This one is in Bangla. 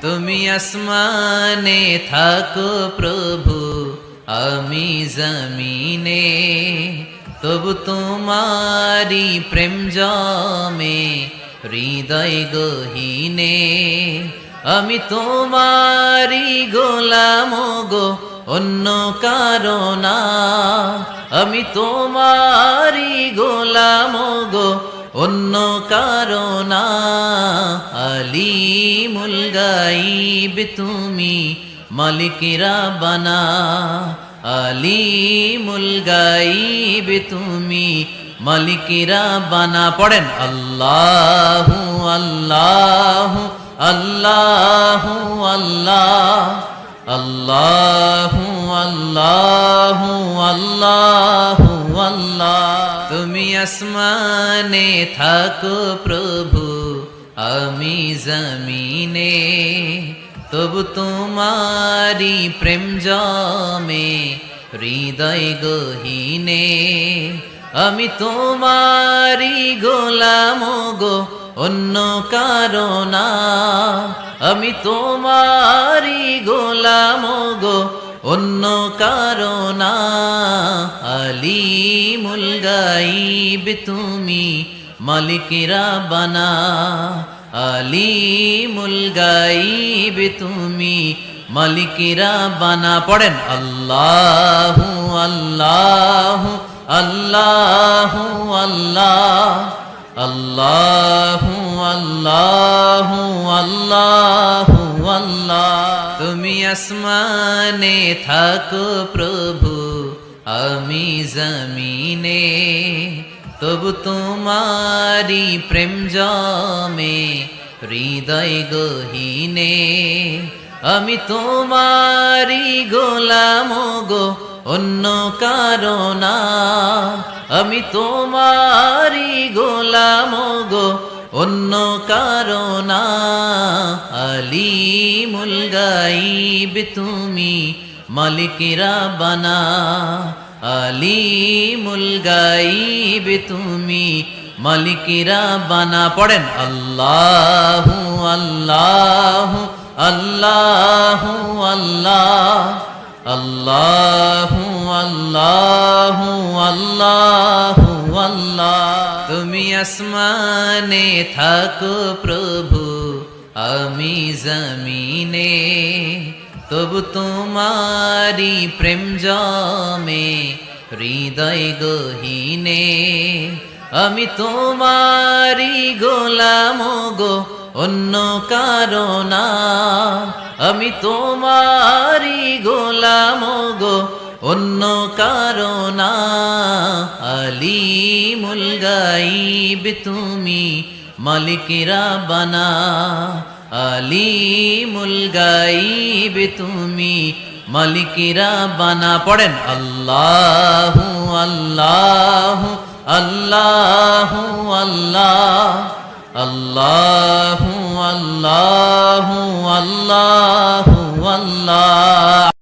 তুমি আসমানে থাকো প্রভু, আমি জমিনে, তবু তোমারি প্রেম জমে হৃদয় গহীনে। আমি তোমারি গোলাম গো, অন্য কারো না। আমি তোমারি গোলাম গো, অন্য কারো না। আলিমুল গাইব তুমি, মালিক রাব্বানা। আলিমুল গাইব তুমি, মালিক রাব্বানা। পড়েন আল্লাহু আল্লাহু আল্লাহু আল্লাহ, আল্লাহু আল্লাহু আল্লাহু আল্লাহ। তুমি আসমানে থাকো প্রভু, আমি জমিনে, তবু তোমারি প্রেম জমে হৃদয় গহীনে। আমি তোমারি গোলাম গো, অন্য কারো না। আমি তোমারি গোলাম গো, অন্য কারো না। আলিমুল গাইব তুমি, মালিক রাব্বানা। আলিমুল গাইব তুমি, মালিক রাব্বানা। পড়েন আল্লাহু আল্লাহু আল্লাহু আল্লাহ, আল্লাহু আল্লাহু আল্লাহু আল্লাহ। তুমি আসমানে থাকো প্রভু, আমি জমিনে, তবু তোমারি প্রেম জমে হৃদয় গহীনে। আমি তোমারি গোলাম গো, অন্য কারো না। আমি তোমারি গোলাম গো, অন্য কারো না। আলিমুল গাইব তুমি, মালিক রাব্বানা। আলিমুল গাইব তুমি, মালিক রাব্বানা। পড়েন আল্লাহু আল্লাহু আল্লাহু আল্লাহ, আল্লাহু আল্লাহু আল্লাহু আল্লাহ। তুমি আসমানে থাকো প্রভু, আমি জমিনে, তবু তোমারি প্রেম জমে হৃদয় গহীনে। আমি তোমারি গোলাম গো, অন্য কারো না। আমি তোমারি গোলাম গো, অন্য কারো না। আলিমুল গাইব তুমি, মালিক রাব্বানা। আলিমুল গাইব তুমি, মালিক রাব্বানা। পড়েন আল্লাহু আল্লাহু আল্লাহু আল্লাহ, আল্লাহু আল্লাহু আল্লাহু আল্লাহ।